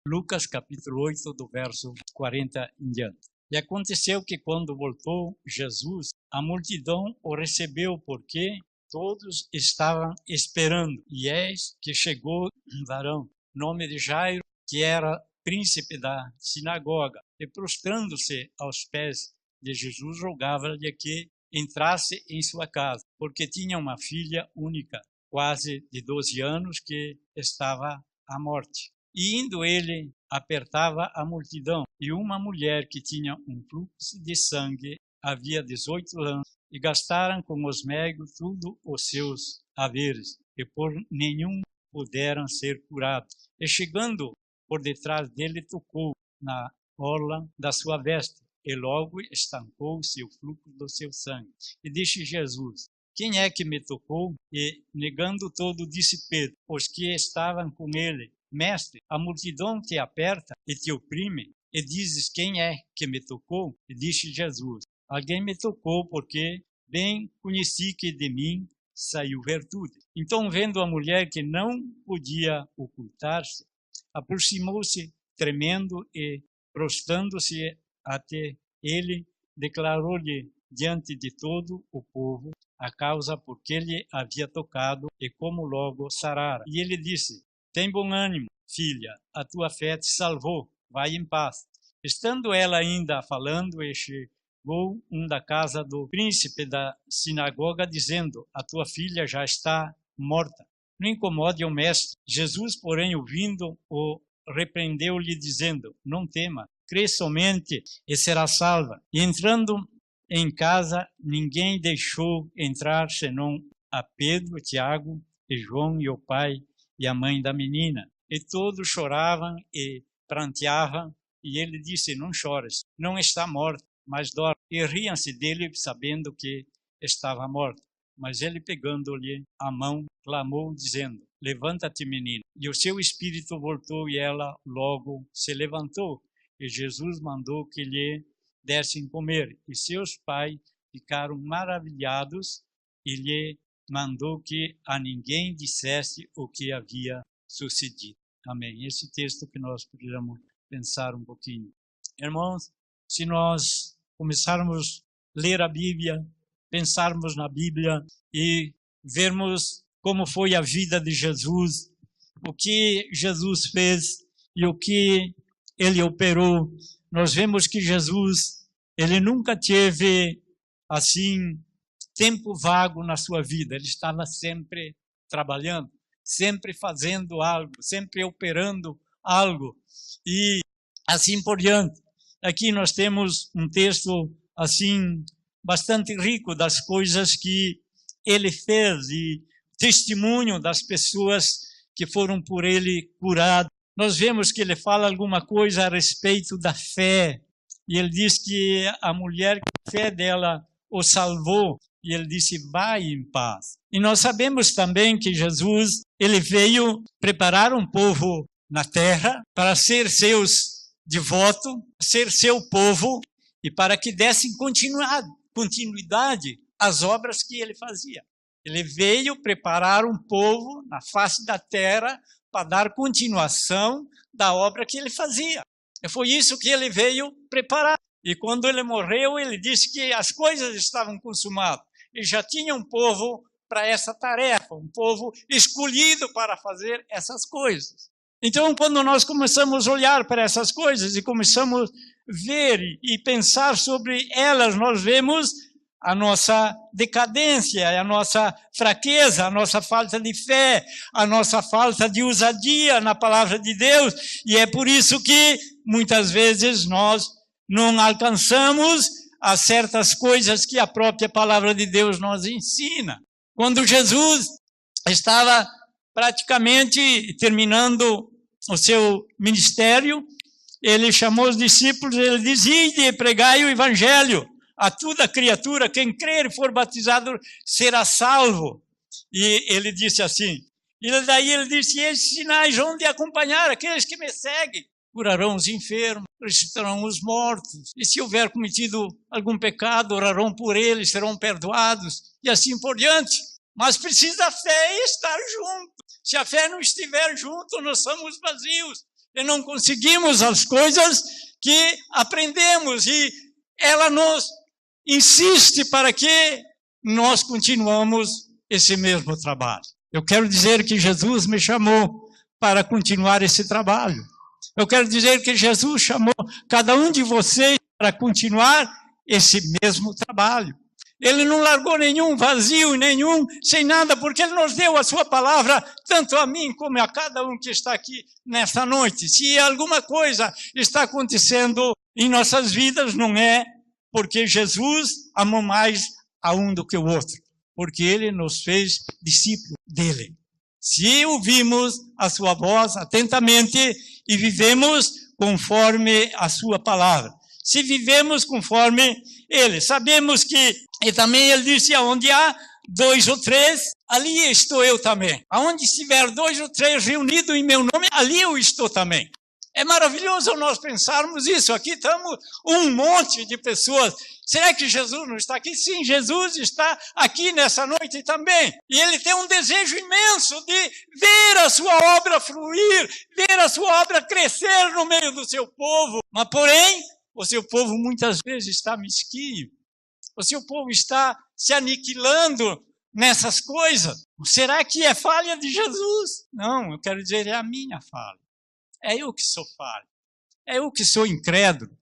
Lucas capítulo 8, do verso 40 em diante. E aconteceu que quando voltou Jesus, a multidão o recebeu porque todos estavam esperando. E eis que chegou um varão, nome de Jairo, que era príncipe da sinagoga, e prostrando-se aos pés de Jesus, rogava-lhe que entrasse em sua casa, porque tinha uma filha única, quase de 12 anos, que estava à morte. E indo ele, apertava a multidão, e uma mulher que tinha um fluxo de sangue havia 18 anos, e gastaram com os médicos tudo os seus haveres, e por nenhum puderam ser curados. E chegando por detrás dele, tocou na orla da sua veste, e logo estancou-se o fluxo do seu sangue. E disse Jesus: quem é que me tocou? E negando todo, disse Pedro: os que estavam com ele: mestre, a multidão te aperta e te oprime, e dizes: quem é que me tocou? E disse Jesus: alguém me tocou, porque bem conheci que de mim saiu virtude. Então, vendo a mulher que não podia ocultar-se, aproximou-se tremendo e, prostrando-se até ele, declarou-lhe diante de todo o povo a causa por que lhe havia tocado e como logo sarara. E ele disse: tem bom ânimo, filha, a tua fé te salvou, vai em paz. Estando ela ainda falando, chegou um da casa do príncipe da sinagoga, dizendo: a tua filha já está morta, não incomode o mestre. Jesus, porém, ouvindo, o repreendeu-lhe, dizendo: não tema, crê somente e será salva. E entrando em casa, ninguém deixou entrar senão a Pedro, Tiago e João e o pai e a mãe da menina. E todos choravam e pranteavam, e ele disse: não chores, não está morta, mas dorme. E riam-se dele, sabendo que estava morta. Mas ele, pegando-lhe a mão, clamou, dizendo: levanta-te, menina. E o seu espírito voltou, e ela logo se levantou. E Jesus mandou que lhe dessem comer. E seus pais ficaram maravilhados, e lhe mandou que a ninguém dissesse o que havia sucedido. Amém. Esse texto que nós precisamos pensar um pouquinho. Irmãos, se nós começarmos a ler a Bíblia, pensarmos na Bíblia e vermos como foi a vida de Jesus, o que Jesus fez e o que ele operou, nós vemos que Jesus, ele nunca teve, assim, tempo vago na sua vida. Ele estava sempre trabalhando, sempre fazendo algo, sempre operando algo, e assim por diante. Aqui nós temos um texto, assim, bastante rico das coisas que ele fez e testemunho das pessoas que foram por ele curadas. Nós vemos que ele fala alguma coisa a respeito da fé, e ele diz que a mulher, a fé dela o salvou, e ele disse: vai em paz. E nós sabemos também que Jesus, ele veio preparar um povo na terra para ser seus devotos, ser seu povo, e para que dessem continuidade às obras que ele fazia. Ele veio preparar um povo na face da terra para dar continuação da obra que ele fazia. E foi isso que ele veio preparar. E quando ele morreu, ele disse que as coisas estavam consumadas. E já tinha um povo para essa tarefa, um povo escolhido para fazer essas coisas. Então, quando nós começamos a olhar para essas coisas e começamos a ver e pensar sobre elas, nós vemos a nossa decadência, a nossa fraqueza, a nossa falta de fé, a nossa falta de ousadia na palavra de Deus. E é por isso que muitas vezes nós não alcançamos a certas coisas que a própria palavra de Deus nos ensina. Quando Jesus estava praticamente terminando o seu ministério, ele chamou os discípulos, ele dizia: ide e pregai o evangelho a toda criatura, quem crer e for batizado será salvo. E ele disse assim, e daí ele disse: esses sinais hão de acompanhar aqueles que me seguem. Curarão os enfermos, ressuscitarão os mortos, e se houver cometido algum pecado, orarão por eles, serão perdoados, e assim por diante. Mas precisa a fé estar junto. Se a fé não estiver junto, nós somos vazios. e não conseguimos as coisas que aprendemos, e ela nos insiste para que nós continuamos esse mesmo trabalho. Eu quero dizer que Jesus me chamou para continuar esse trabalho. Eu quero dizer que Jesus chamou cada um de vocês para continuar esse mesmo trabalho. Ele não largou nenhum vazio, nenhum, sem nada, porque Ele nos deu a sua palavra, tanto a mim como a cada um que está aqui nesta noite. Se alguma coisa está acontecendo em nossas vidas, não é porque Jesus amou mais a um do que o outro, porque Ele nos fez discípulos dEle. Se ouvimos a sua voz atentamente e vivemos conforme a sua palavra. Se vivemos conforme Ele, sabemos que, e também Ele disse, aonde há 2 ou 3, ali estou eu também. Aonde estiver 2 ou 3 reunidos em meu nome, ali eu estou também. É maravilhoso nós pensarmos isso. Aqui estamos um monte de pessoas. Será que Jesus não está aqui? Sim, Jesus está aqui nessa noite também. E Ele tem um desejo imenso de ver a sua obra fluir, ver a sua obra crescer no meio do seu povo. Mas, porém, o seu povo muitas vezes está mesquinho. O seu povo está se aniquilando nessas coisas. Será que é falha de Jesus? Não, eu quero dizer, é a minha falha. É eu que sou falho. É eu que sou incrédulo.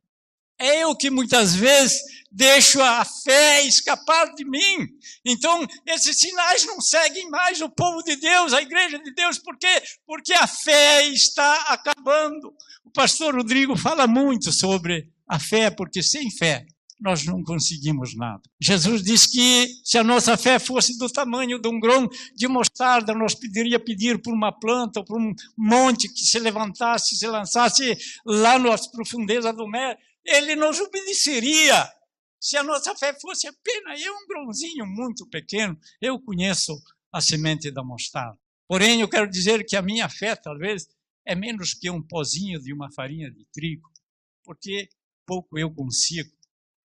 É eu que muitas vezes deixo a fé escapar de mim. Então, esses sinais não seguem mais o povo de Deus, a igreja de Deus. Por quê? Porque a fé está acabando. O pastor Rodrigo fala muito sobre a fé, porque sem fé nós não conseguimos nada. Jesus disse que se a nossa fé fosse do tamanho de um grão de mostarda, nós poderíamos pedir por uma planta ou por um monte que se levantasse, se lançasse lá nas profundezas do mar. Ele nos obedeceria. Se a nossa fé fosse apenas um grãozinho muito pequeno, eu conheço a semente da mostarda. Porém, eu quero dizer que a minha fé, talvez, é menos que um pozinho de uma farinha de trigo, porque pouco eu consigo.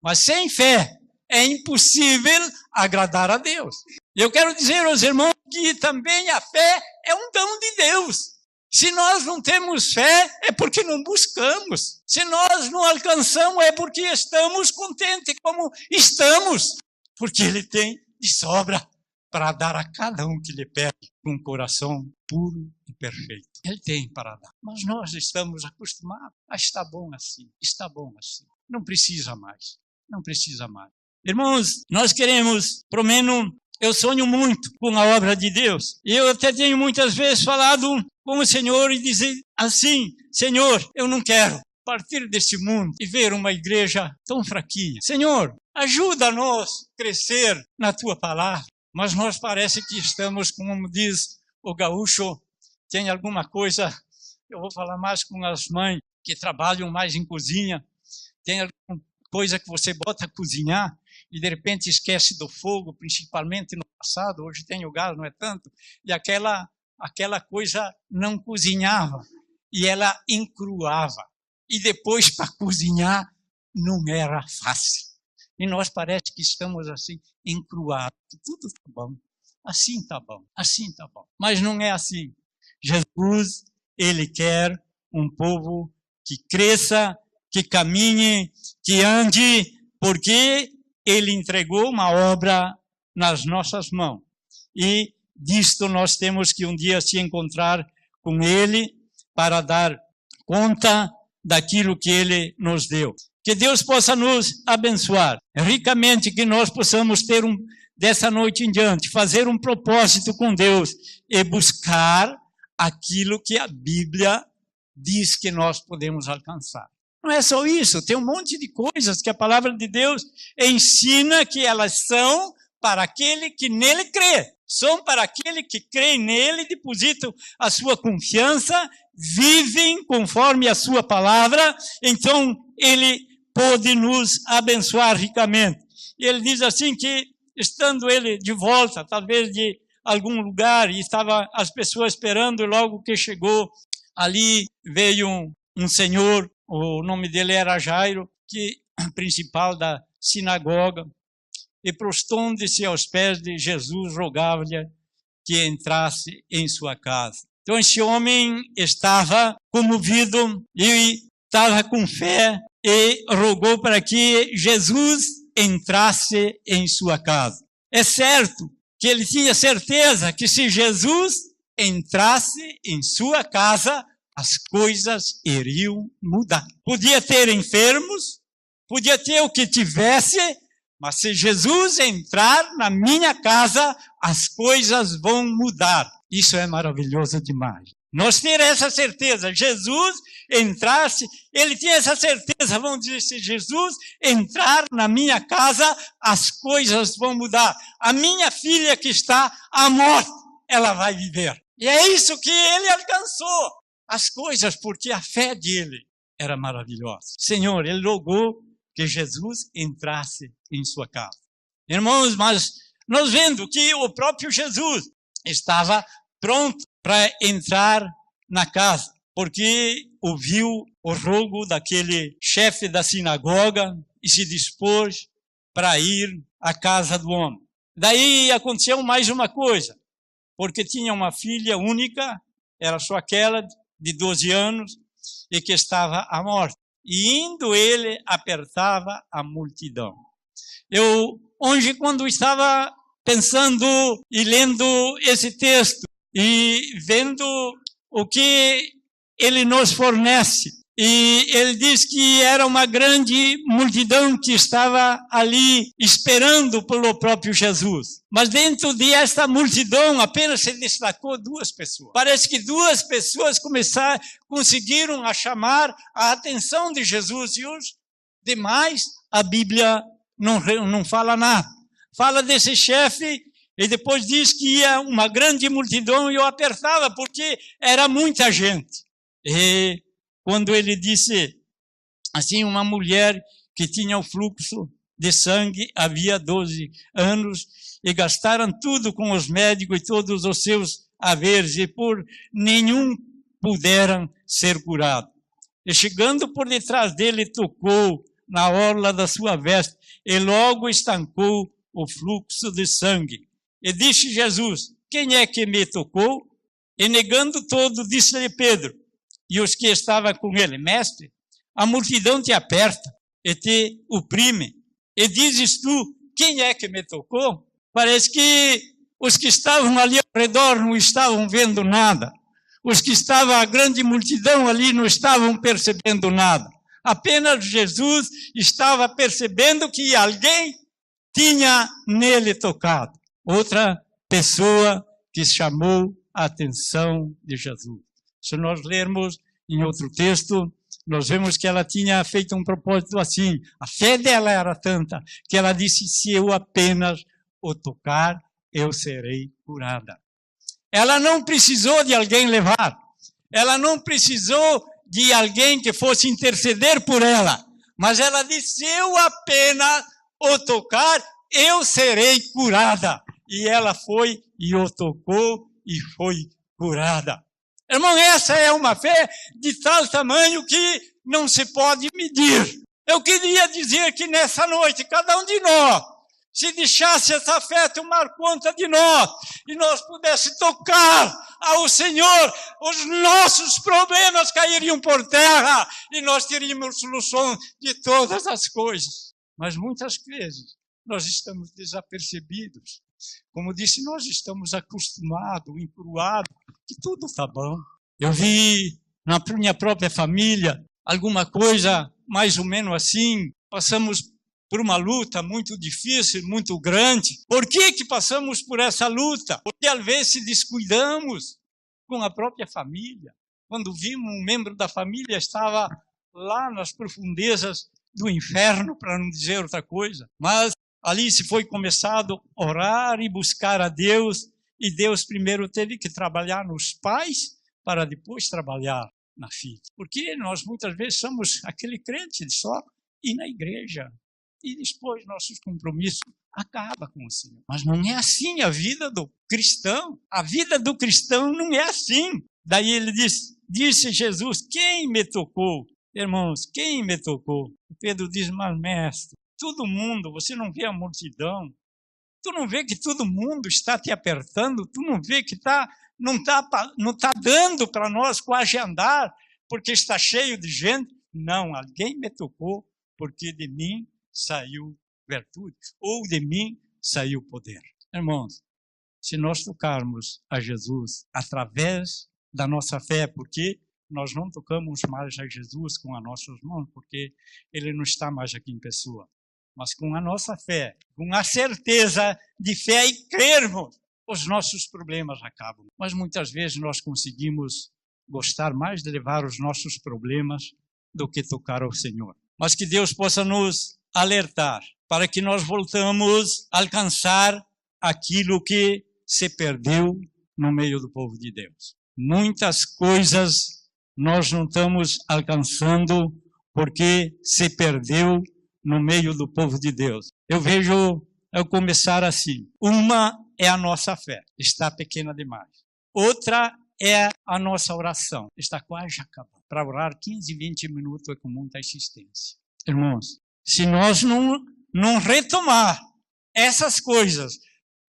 Mas sem fé é impossível agradar a Deus. E eu quero dizer aos irmãos que também a fé é um dom de Deus. Se nós não temos fé, é porque não buscamos. Se nós não alcançamos, é porque estamos contentes como estamos. Porque Ele tem de sobra para dar a cada um que lhe pede com um coração puro e perfeito. Ele tem para dar. Mas nós estamos acostumados. Está bom assim, está bom assim. Não precisa mais. Não precisa mais. Irmãos, nós queremos, pelo menos, eu sonho muito com a obra de Deus. E eu até tenho muitas vezes falado com o Senhor e dizer assim, Senhor, eu não quero partir desse mundo e ver uma igreja tão fraquinha. Senhor, ajuda-nos a crescer na Tua palavra. Mas nós parece que estamos, como diz o gaúcho, tem alguma coisa, eu vou falar mais com as mães que trabalham mais em cozinha, tem alguma coisa que você bota a cozinhar e de repente esquece do fogo, principalmente no passado, hoje tem o gás, não é tanto, e aquela coisa não cozinhava, e ela encruava, e depois para cozinhar não era fácil. E nós parece que estamos assim, encruados, tudo está bom, assim está bom, assim está bom. Mas não é assim. Jesus, Ele quer um povo que cresça, que caminhe, que ande, porque Ele entregou uma obra nas nossas mãos. E disto nós temos que um dia se encontrar com Ele para dar conta daquilo que Ele nos deu. Que Deus possa nos abençoar ricamente, que nós possamos ter dessa noite em diante, fazer um propósito com Deus e buscar aquilo que a Bíblia diz que nós podemos alcançar. Não é só isso, tem um monte de coisas que a palavra de Deus ensina que elas são para aquele que nele crê. São para aquele que crê nele, depositam a sua confiança, vivem conforme a sua palavra, então ele pode nos abençoar ricamente. E ele diz assim que, estando ele de volta, talvez de algum lugar, e estava as pessoas esperando, e logo que chegou, ali veio um senhor, o nome dele era Jairo, que principal da sinagoga, e prostrando-se aos pés de Jesus, rogava-lhe que entrasse em sua casa. Então esse homem estava comovido e estava com fé e rogou para que Jesus entrasse em sua casa. É certo que ele tinha certeza que se Jesus entrasse em sua casa, as coisas iriam mudar. Podia ter enfermos, podia ter o que tivesse, mas se Jesus entrar na minha casa, as coisas vão mudar. Isso é maravilhoso demais. Nós ter essa certeza, Jesus entrasse, ele tinha essa certeza, vamos dizer, se Jesus entrar na minha casa, as coisas vão mudar. A minha filha que está à morte, ela vai viver. E é isso que ele alcançou, as coisas, porque a fé dele era maravilhosa. Senhor, ele rogou que Jesus entrasse em sua casa. Irmãos, mas nós vendo que o próprio Jesus estava pronto para entrar na casa, porque ouviu o rogo daquele chefe da sinagoga e se dispôs para ir à casa do homem. Daí aconteceu mais uma coisa, porque tinha uma filha única, era só aquela de 12 anos, e que estava à morte. E indo ele, apertava a multidão. Eu, hoje, quando estava pensando e lendo esse texto, e vendo o que ele nos fornece, e ele diz que era uma grande multidão que estava ali esperando pelo próprio Jesus. Mas dentro desta multidão apenas se destacou duas pessoas. Parece que duas pessoas conseguiram a chamar a atenção de Jesus, e os demais a Bíblia não fala nada. Fala desse chefe e depois diz que ia uma grande multidão e o apertava porque era muita gente. E quando ele disse assim, uma mulher que tinha o fluxo de sangue havia 12 anos e gastaram tudo com os médicos e todos os seus haveres e por nenhum puderam ser curados. E chegando por detrás dele, tocou na orla da sua veste e logo estancou o fluxo de sangue. E disse Jesus, quem é que me tocou? E negando todo, disse-lhe Pedro, e os que estavam com ele, mestre, a multidão te aperta e te oprime. E dizes tu, quem é que me tocou? Parece que os que estavam ali ao redor não estavam vendo nada. Os que estavam, a grande multidão ali, não estavam percebendo nada. Apenas Jesus estava percebendo que alguém tinha nele tocado. Outra pessoa que chamou a atenção de Jesus. Se nós lermos em outro texto, nós vemos que ela tinha feito um propósito assim. A fé dela era tanta que ela disse, se eu apenas o tocar, eu serei curada. Ela não precisou de alguém levar. Ela não precisou de alguém que fosse interceder por ela. Mas ela disse, se eu apenas o tocar, eu serei curada. E ela foi e o tocou e foi curada. Irmão, essa é uma fé de tal tamanho que não se pode medir. Eu queria dizer que nessa noite, cada um de nós, se deixasse essa fé tomar conta de nós, e nós pudéssemos tocar ao Senhor, os nossos problemas cairiam por terra, e nós teríamos solução de todas as coisas. Mas muitas vezes, nós estamos desapercebidos. Como disse, nós estamos acostumados, encruados, que tudo está bom. Eu vi na minha própria família alguma coisa mais ou menos assim. Passamos por uma luta muito difícil, muito grande. Por que passamos por essa luta? Porque às vezes descuidamos com a própria família. Quando vimos um membro da família estava lá nas profundezas do inferno, para não dizer outra coisa. Mas ali se foi começado a orar e buscar a Deus, e Deus primeiro teve que trabalhar nos pais, para depois trabalhar na filha. Porque nós muitas vezes somos aquele crente de só ir na igreja, e depois nossos compromissos acabam com o Senhor. Mas não é assim a vida do cristão. A vida do cristão não é assim. Daí ele disse Jesus, quem me tocou? Irmãos, quem me tocou? Pedro diz, mas mestre, todo mundo, você não vê a multidão? Tu não vê que todo mundo está te apertando? Tu não vê que está não tá dando para nós quase andar, porque está cheio de gente. Não, alguém me tocou, porque de mim saiu virtude, ou de mim saiu poder. Irmãos, se nós tocarmos a Jesus através da nossa fé, porque nós não tocamos mais a Jesus com as nossas mãos, porque ele não está mais aqui em pessoa, mas com a nossa fé, com a certeza de fé e crermos, os nossos problemas acabam. Mas muitas vezes nós conseguimos gostar mais de levar os nossos problemas do que tocar ao Senhor. Mas que Deus possa nos alertar para que nós voltamos a alcançar aquilo que se perdeu no meio do povo de Deus. Muitas coisas nós não estamos alcançando porque se perdeu no meio do povo de Deus. Eu vejo eu começar assim. Uma é a nossa fé, está pequena demais. Outra é a nossa oração, está quase acabando. Para orar 15, 20 minutos é com muita insistência. Irmãos, se nós não retomar essas coisas,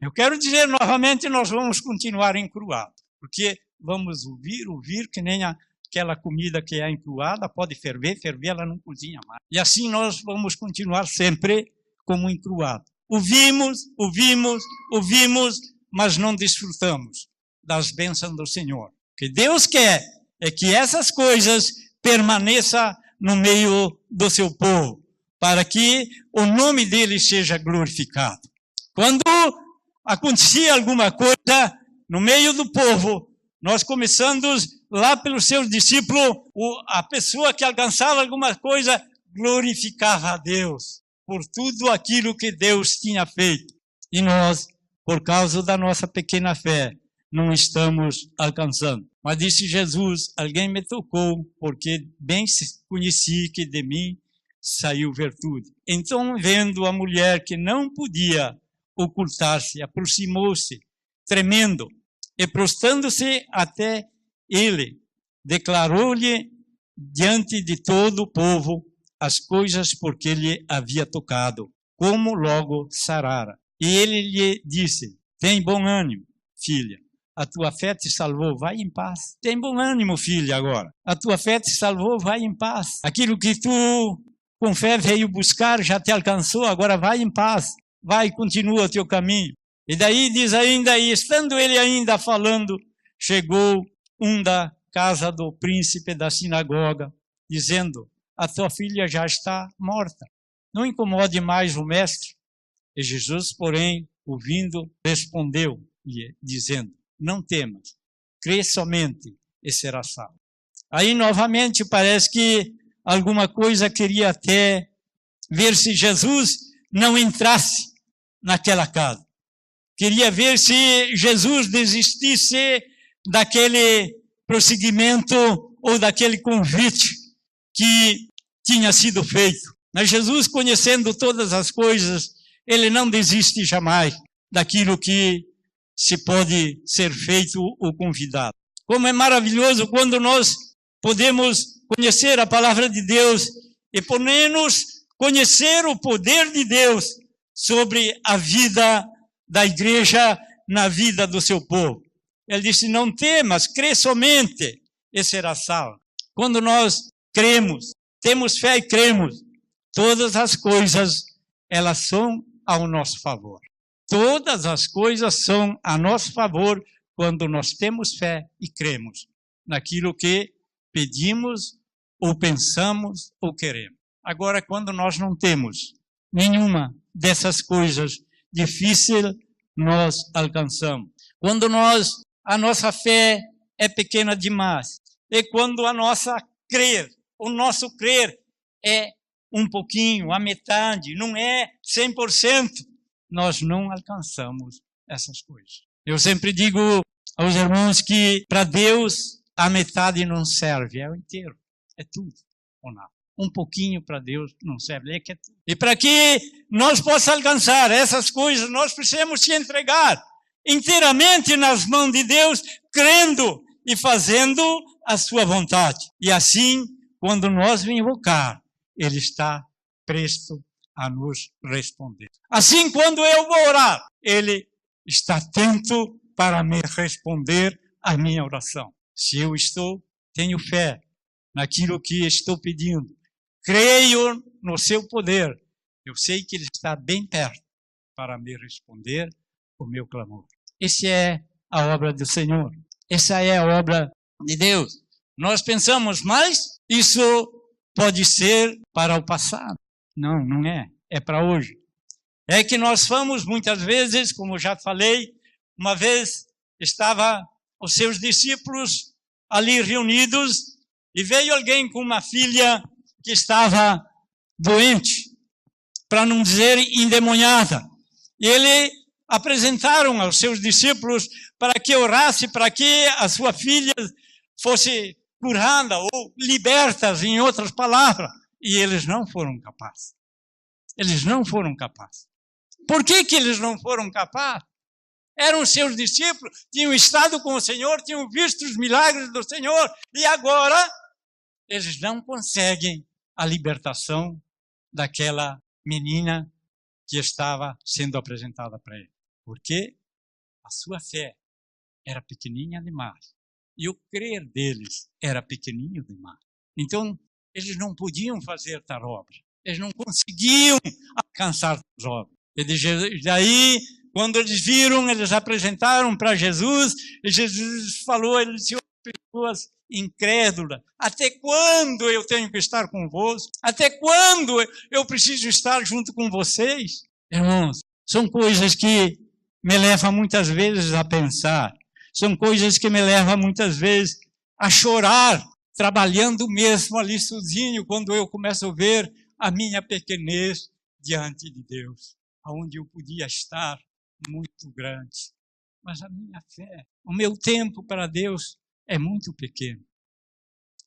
eu quero dizer novamente, nós vamos continuar encruados, porque vamos ouvir, que nem aquela comida que é encruada, pode ferver, ela não cozinha mais. E assim nós vamos continuar sempre como encruados. Ouvimos, mas não desfrutamos das bênçãos do Senhor. O que Deus quer é que essas coisas permaneçam no meio do seu povo, para que o nome dele seja glorificado. Quando acontecia alguma coisa no meio do povo, nós começamos lá pelos seus discípulos, a pessoa que alcançava alguma coisa glorificava a Deus por tudo aquilo que Deus tinha feito. E nós, por causa da nossa pequena fé, não estamos alcançando. Mas disse Jesus, alguém me tocou, porque bem conheci que de mim saiu virtude. Então, vendo a mulher que não podia ocultar-se, aproximou-se, tremendo, e prostrando-se até ele, declarou-lhe diante de todo o povo as coisas por que lhe havia tocado, como logo sarara. E ele lhe disse, tem bom ânimo, filha, a tua fé te salvou, vai em paz. Tem bom ânimo, filha, agora. A tua fé te salvou, vai em paz. Aquilo que tu com fé veio buscar já te alcançou, agora vai em paz. Vai, continua o teu caminho. E daí diz ainda, e estando ele ainda falando, chegou um da casa do príncipe da sinagoga, dizendo, a tua filha já está morta. Não incomode mais o mestre. E Jesus, porém, ouvindo, respondeu, dizendo, não temas, crê somente e será salvo. Aí, novamente, parece que alguma coisa queria até ver se Jesus não entrasse naquela casa. Queria ver se Jesus desistisse daquele prosseguimento ou daquele convite que tinha sido feito. Mas Jesus, conhecendo todas as coisas, ele não desiste jamais daquilo que se pode ser feito ou convidado. Como é maravilhoso quando nós podemos conhecer a palavra de Deus e podemos conhecer o poder de Deus sobre a vida da igreja, na vida do seu povo. Ele disse, não temas, crê somente e será salvo. Quando nós cremos, temos fé e cremos, todas as coisas, elas são ao nosso favor. Todas as coisas são a nosso favor quando nós temos fé e cremos naquilo que pedimos ou pensamos ou queremos. Agora, quando nós não temos nenhuma dessas coisas, difícil nós alcançamos. Quando a nossa fé é pequena demais, e quando o nosso crer é um pouquinho, a metade, não é 100%, nós não alcançamos essas coisas. Eu sempre digo aos irmãos que para Deus a metade não serve, é o inteiro, é tudo ou nada. Um pouquinho para Deus não serve, é que é tudo. E para que nós possamos alcançar essas coisas, nós precisamos se entregar inteiramente nas mãos de Deus, crendo e fazendo a sua vontade. E assim, quando nós o invocar, Ele está presto a nos responder. Assim, quando eu vou orar, Ele está atento para me responder, a minha oração. Se eu tenho fé naquilo que estou pedindo, creio no seu poder, eu sei que Ele está bem perto para me responder o meu clamor. Essa é a obra do Senhor. Essa é a obra de Deus. Nós pensamos, mas isso pode ser para o passado. Não, não é. É para hoje. É que nós fomos muitas vezes, como já falei, uma vez estavam os seus discípulos ali reunidos e veio alguém com uma filha que estava doente, para não dizer endemoniada. E ele apresentaram aos seus discípulos para que orasse, para que a sua filha fosse curada ou liberta, em outras palavras. E eles não foram capazes. Eles não foram capazes. Por que eles não foram capazes? Eram seus discípulos, tinham estado com o Senhor, tinham visto os milagres do Senhor, e agora eles não conseguem a libertação daquela menina que estava sendo apresentada para ele. Porque a sua fé era pequenininha demais. E o crer deles era pequenininho demais. Então, eles não podiam fazer tal obra. Eles não conseguiam alcançar tal obra. E daí, quando eles viram, eles apresentaram para Jesus, e Jesus falou, ele disse, pessoas incrédulas, até quando eu tenho que estar convosco? Até quando eu preciso estar junto com vocês? Irmãos, são coisas que me levam muitas vezes a pensar, são coisas que me levam muitas vezes a chorar, trabalhando mesmo ali sozinho, quando eu começo a ver a minha pequenez diante de Deus, onde eu podia estar muito grande. Mas a minha fé, o meu tempo para Deus é muito pequeno.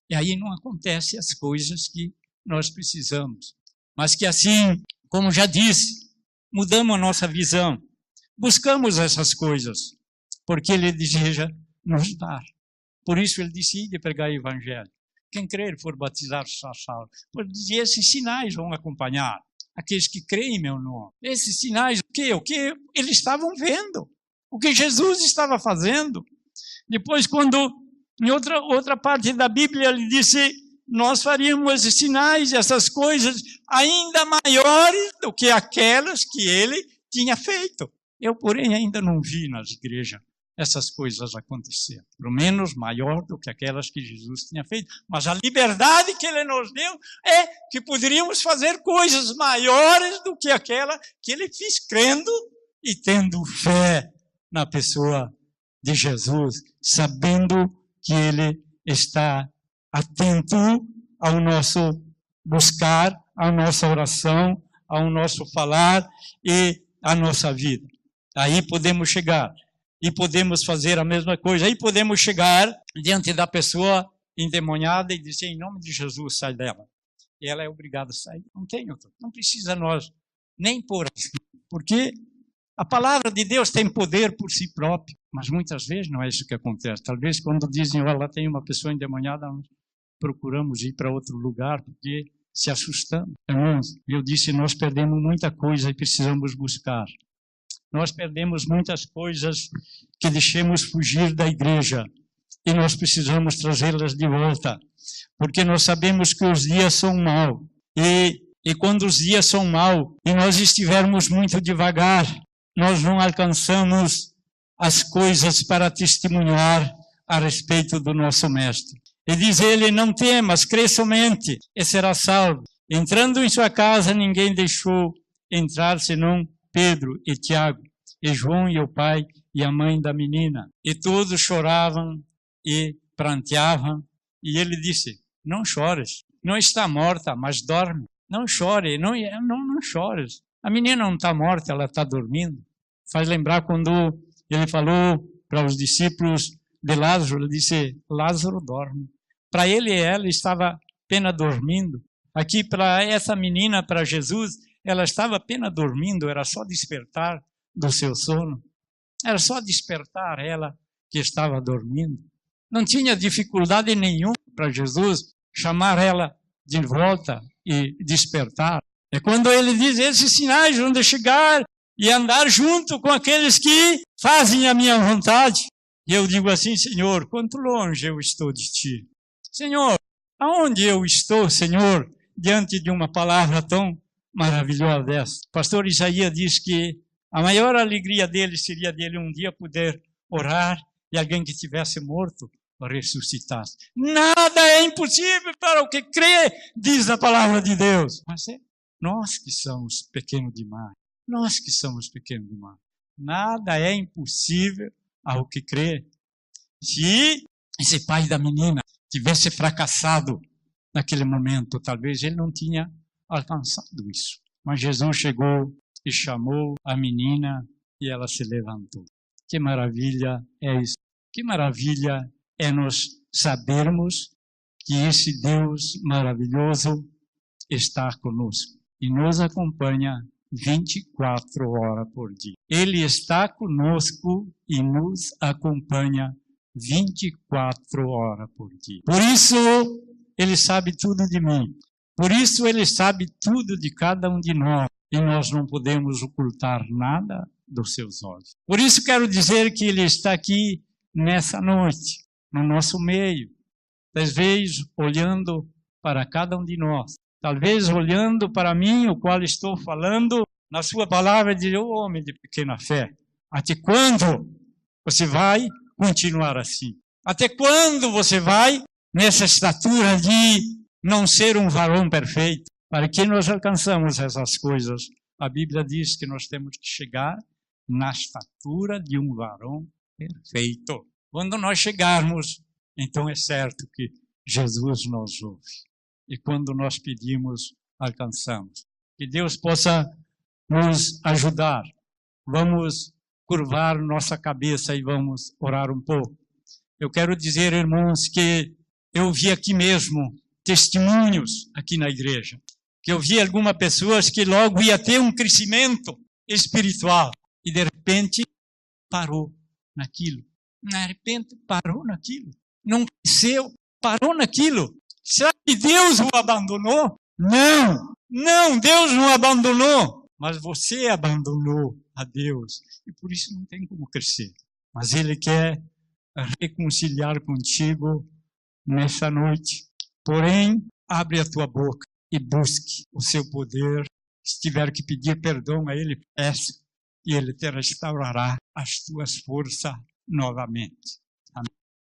E aí não acontecem as coisas que nós precisamos. Mas que assim, como já disse, mudamos a nossa visão. Buscamos essas coisas, porque Ele deseja nos dar. Por isso Ele decide pregar o Evangelho. Quem crer for batizado será salvo. E esses sinais vão acompanhar aqueles que creem em meu nome. Esses sinais, o que eles estavam vendo. O que Jesus estava fazendo. Depois, quando, em outra parte da Bíblia, ele disse, nós faríamos esses sinais, essas coisas, ainda maiores do que aquelas que ele tinha feito. Eu, porém, ainda não vi nas igrejas essas coisas acontecer. Pelo menos maior do que aquelas que Jesus tinha feito. Mas a liberdade que Ele nos deu é que poderíamos fazer coisas maiores do que aquela que Ele fez, crendo e tendo fé na pessoa de Jesus, sabendo que Ele está atento ao nosso buscar, à nossa oração, ao nosso falar e à nossa vida. Aí podemos chegar. E podemos fazer a mesma coisa. Aí podemos chegar diante da pessoa endemoniada e dizer, em nome de Jesus, sai dela. E ela é obrigada a sair. Não tem outro. Não precisa nós nem pôr assim. Porque a palavra de Deus tem poder por si própria. Mas muitas vezes não é isso que acontece. Talvez quando dizem, olha, lá tem uma pessoa endemoniada, nós procuramos ir para outro lugar, porque se assustamos. Irmãos, eu disse, nós perdemos muita coisa e precisamos buscar. Nós perdemos muitas coisas que deixamos fugir da igreja e nós precisamos trazê-las de volta, porque nós sabemos que os dias são maus e quando os dias são maus e nós estivermos muito devagar, nós não alcançamos as coisas para testemunhar a respeito do nosso Mestre. E diz ele, não temas, crê somente e será salvo. Entrando em sua casa, ninguém deixou entrar senão Pedro e Tiago, e João e o pai e a mãe da menina. E todos choravam e pranteavam. E ele disse, não chores, não está morta, mas dorme. Não chore, não chores. A menina não está morta, ela está dormindo. Faz lembrar quando ele falou para os discípulos de Lázaro, ele disse, Lázaro dorme. Para ele e ela estava apenas dormindo. Aqui para essa menina, para Jesus, ela estava apenas dormindo, era só despertar do seu sono. Era só despertar ela que estava dormindo. Não tinha dificuldade nenhuma para Jesus chamar ela de volta e despertar. É quando ele diz, esses sinais vão chegar e andar junto com aqueles que fazem a minha vontade. E eu digo assim, Senhor, quanto longe eu estou de Ti? Senhor, aonde eu estou, Senhor, diante de uma palavra tão maravilhosa dessa? O pastor Isaías diz que a maior alegria dele seria dele um dia poder orar e alguém que tivesse morto ressuscitasse. Nada é impossível para o que crê, diz a palavra de Deus. Mas é nós que somos pequenos demais. Nós que somos pequenos demais. Nada é impossível ao que crê. Se esse pai da menina tivesse fracassado naquele momento, talvez ele não tinha alcançado isso. Mas Jesus chegou e chamou a menina e ela se levantou. Que maravilha é isso. Que maravilha é nós sabermos que esse Deus maravilhoso está conosco e nos acompanha 24 horas por dia. Ele está conosco e nos acompanha 24 horas por dia. Por isso, Ele sabe tudo de mim. Por isso, Ele sabe tudo de cada um de nós. E nós não podemos ocultar nada dos seus olhos. Por isso, quero dizer que Ele está aqui nessa noite, no nosso meio. Talvez olhando para cada um de nós. Talvez olhando para mim, o qual estou falando, na sua palavra, de homem de pequena fé. Até quando você vai continuar assim? Até quando você vai nessa estatura de não ser um varão perfeito? Para que nós alcançamos essas coisas? A Bíblia diz que nós temos que chegar na estatura de um varão perfeito. Quando nós chegarmos, então é certo que Jesus nos ouve. E quando nós pedimos, alcançamos. Que Deus possa nos ajudar. Vamos curvar nossa cabeça e vamos orar um pouco. Eu quero dizer, irmãos, que eu vi aqui mesmo testemunhos aqui na igreja. Que eu vi algumas pessoas que logo ia ter um crescimento espiritual. E de repente parou naquilo. De repente parou naquilo. Não cresceu, parou naquilo. Será que Deus o abandonou? Não, não, Deus não abandonou. Mas você abandonou a Deus. E por isso não tem como crescer. Mas Ele quer reconciliar contigo nessa noite. Porém, abre a tua boca e busque o seu poder. Se tiver que pedir perdão a Ele, peça. E Ele te restaurará as tuas forças novamente.